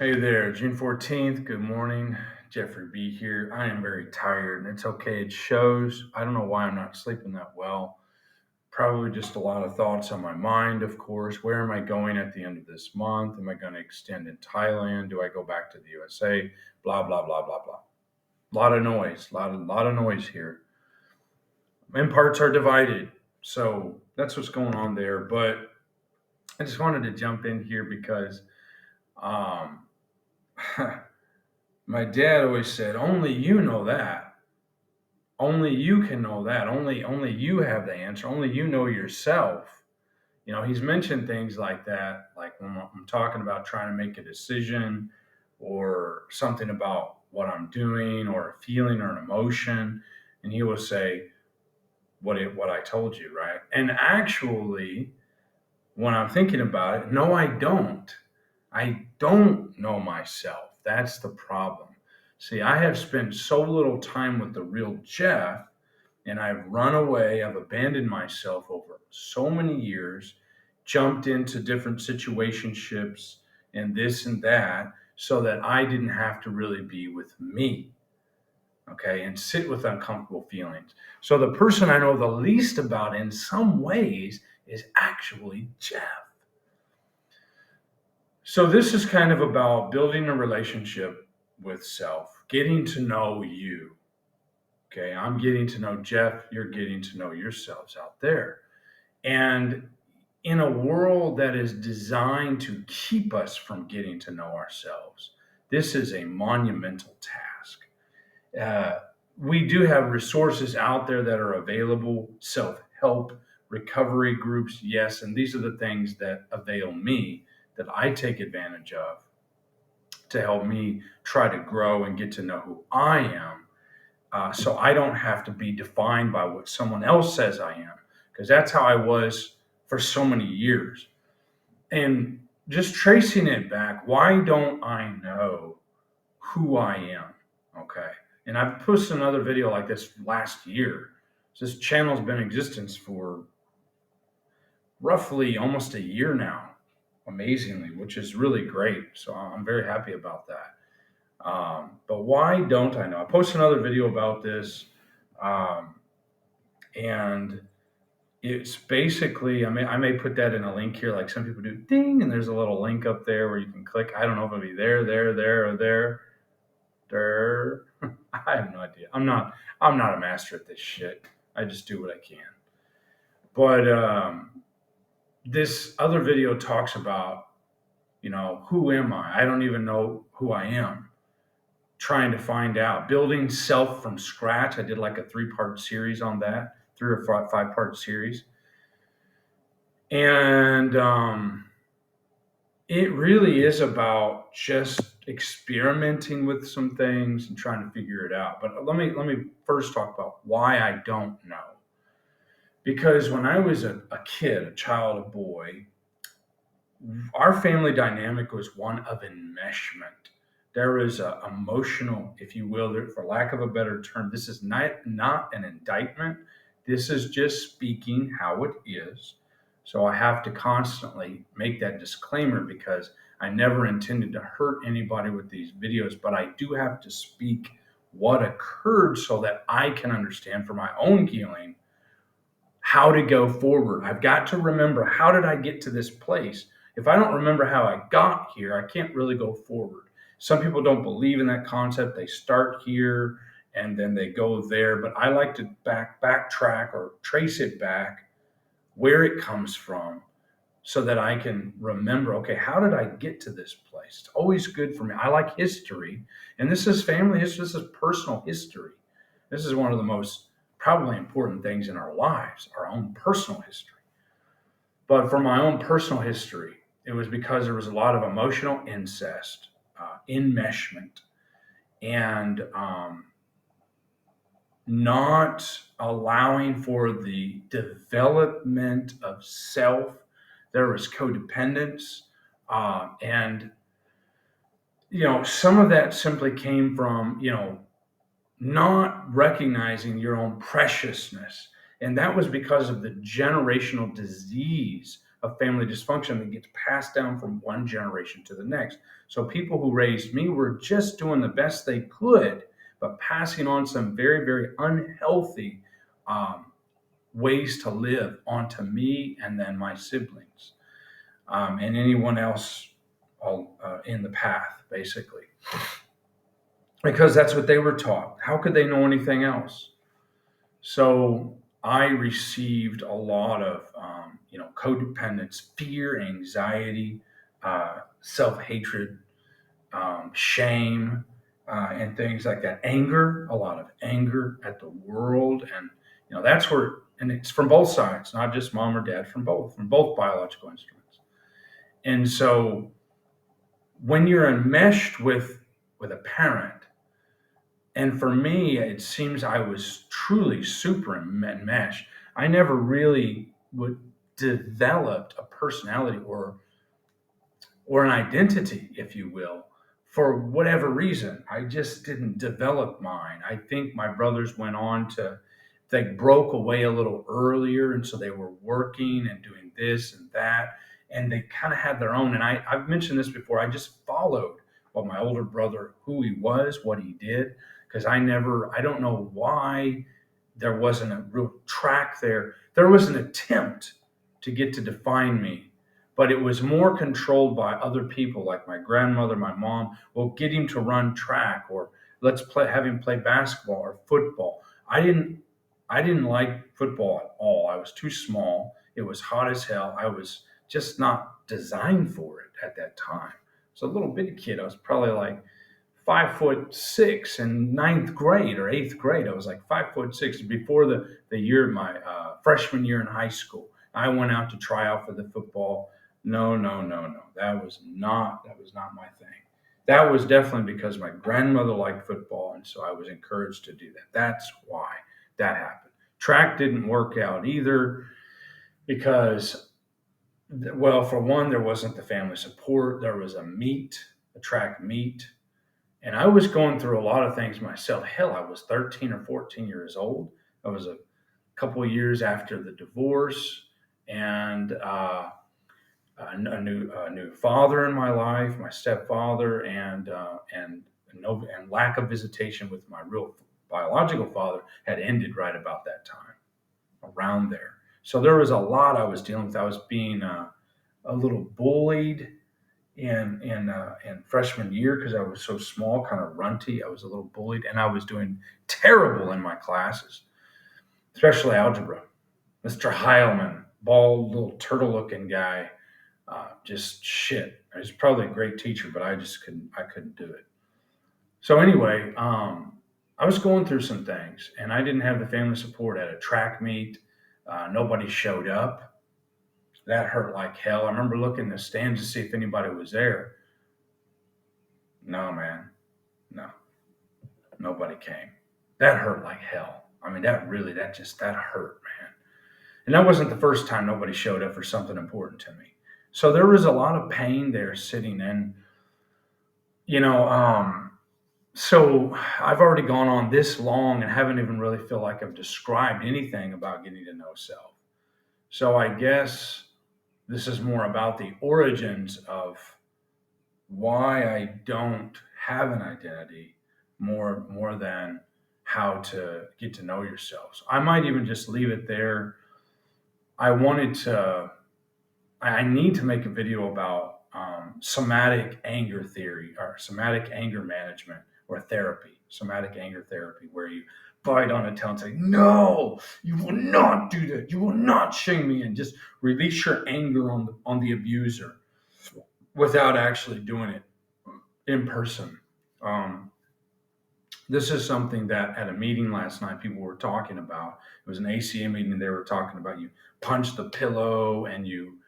Hey there, June 14th. Good morning. Jeffrey B. here. I am very tired, and it's okay. It shows. I don't know why I'm not sleeping that well. Probably just a lot of thoughts on my mind, of course. Where am I going at the end of this month? Am I going to extend in Thailand? Do I go back to the USA? Blah, blah, blah, blah, blah. A lot of noise, a lot of noise here. And parts are divided. So that's what's going on there. But I just wanted to jump in here because um, my dad always said, only you know that. Only you can know that. Only you have the answer. Only you know yourself. He's mentioned things like that, like when I'm talking about trying to make a decision or something about what I'm doing or a feeling or an emotion, and he will say, what I told you, right? And actually, when I'm thinking about it, no, I don't. I don't know myself. That's the problem. See, I have spent so little time with the real Jeff, and I've run away. I've abandoned myself over so many years, jumped into different situationships and this and that, so that I didn't have to really be with me, okay, and sit with uncomfortable feelings. So the person I know the least about in some ways is actually Jeff. So this is kind of about building a relationship with self, getting to know you. Okay, I'm getting to know Jeff, you're getting to know yourselves out there. And in a world that is designed to keep us from getting to know ourselves, this is a monumental task. Uh, we do have resources out there that are available, self help, recovery groups, yes, and these are the things that avail me, that I take advantage of to help me try to grow and get to know who I am, so I don't have to be defined by what someone else says I am, because that's how I was for so many years. And just tracing it back, why don't I know who I am? Okay. And I've posted another video like this last year. So this channel's been in existence for roughly almost a year now, amazingly, which is really great. So I'm very happy about that. But why don't I know? I posted another video about this, um, and it's basically, I may put that in a link here, like some people do, ding, and there's a little link up there where you can click. I don't know if it'll be there, or there. I have no idea. I'm not a master at this shit. I just do what I can. But this other video talks about, who am I? I don't even know who I am. Trying to find out, building self from scratch. I did like a 3-part series on that, 3 or 5 part series, and it really is about just experimenting with some things and trying to figure it out. But let me first talk about why I don't know. Because when I was a kid, a child, a boy, our family dynamic was one of enmeshment. There is a emotional, if you will, for lack of a better term, this is not an indictment. This is just speaking how it is. So I have to constantly make that disclaimer because I never intended to hurt anybody with these videos, but I do have to speak what occurred so that I can understand for my own healing how to go forward. I've got to remember, how did I get to this place? If I don't remember how I got here, I can't really go forward. Some people don't believe in that concept. They start here and then they go there. But I like to backtrack or trace it back where it comes from so that I can remember, okay, how did I get to this place? It's always good for me. I like history. And this is family history. This is personal history. This is one of the most probably important things in our lives, our own personal history. But for my own personal history, it was because there was a lot of emotional incest, enmeshment, and not allowing for the development of self. There was codependence, and some of that simply came from not recognizing your own preciousness. And that was because of the generational disease of family dysfunction that gets passed down from one generation to the next. So people who raised me were just doing the best they could, but passing on some very, very unhealthy um, ways to live onto me and then my siblings, and anyone else in the path, basically, because that's what they were taught. How could they know anything else? So I received a lot of, codependence, fear, anxiety, self hatred, shame, and things like that. Anger, a lot of anger at the world, and that's where, and it's from both sides, not just mom or dad, from both biological instruments. And so when you're enmeshed with a parent, and for me, it seems I was truly super enmeshed. I never really would developed a personality or an identity, if you will, for whatever reason. I just didn't develop mine. I think my brothers went on to, they broke away a little earlier, and so they were working and doing this and that, and they kind of had their own. And I've mentioned this before. I just followed what my older brother, who he was, what he did, because I don't know why there wasn't a real track there. There was an attempt to get to define me, but it was more controlled by other people like my grandmother, my mom. Well, get him to run track, or have him play basketball or football. I didn't like football at all. I was too small. It was hot as hell. I was just not designed for it at that time. So a little bitty kid. I was probably like 5'6" in ninth grade or eighth grade. I was like 5'6" before the year my freshman year in high school. I went out to try out for the football. No, no, no, no. That was not my thing. That was definitely because my grandmother liked football, and so I was encouraged to do that. That's why that happened. Track didn't work out either because, well, for one, there wasn't the family support. There was a track meet, and I was going through a lot of things myself. Hell, I was 13 or 14 years old. I was a couple of years after the divorce, and a new father in my life, my stepfather, and lack of visitation with my real biological father had ended right about that time, around there. So there was a lot I was dealing with. I was being a little bullied in freshman year because I was so small, kind of runty. I was a little bullied, and I was doing terrible in my classes, especially algebra. Mr. Heilman, bald, little turtle-looking guy, just shit. He was probably a great teacher, but I couldn't do it. So anyway, I was going through some things, and I didn't have the family support at a track meet. Nobody showed up. That hurt like hell. I remember looking in the stands to see if anybody was there. No, man, no, nobody came. That hurt like hell. I mean, that hurt, man. And that wasn't the first time nobody showed up for something important to me. So there was a lot of pain there sitting in, you know. So I've already gone on this long and haven't even really feel like I've described anything about getting to know self. So I guess this is more about the origins of why I don't have an identity, more than how to get to know yourself. So I might even just leave it there. I wanted to I need to make a video about somatic anger theory, or somatic anger management, or therapy, somatic anger therapy, where you bite on a tail and say, "No, you will not do that. You will not shame me," and just release your anger on the abuser without actually doing it in person. Um, this is something that at a meeting last night people were talking about. It was an ACA meeting, and they were talking about you punch the pillow and you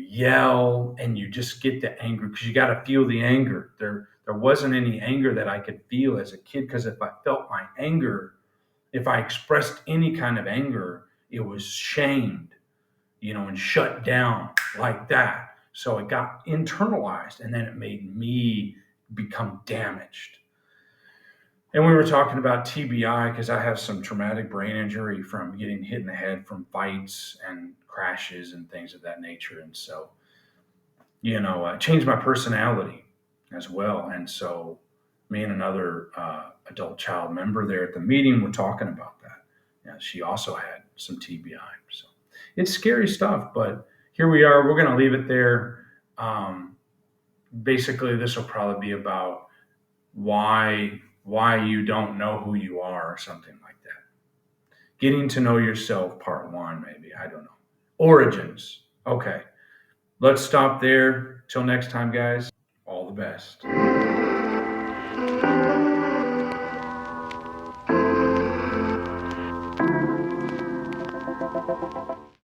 yell, and you just get the anger because you got to feel the anger. There wasn't any anger that I could feel as a kid, because if I felt my anger, if I expressed any kind of anger, it was shamed, and shut down like that. So it got internalized, and then it made me become damaged. And we were talking about TBI because I have some traumatic brain injury from getting hit in the head from fights and crashes and things of that nature. And so, changed my personality as well. And so, me and another adult child member there at the meeting were talking about that. Yeah, she also had some TBI. So, it's scary stuff, but here we are. We're going to leave it there. Basically, this will probably be about why you don't know who you are or something like that. Getting to know yourself, part one, maybe. I don't know. Origins. Okay. Let's stop there. Till next time, guys. All the best.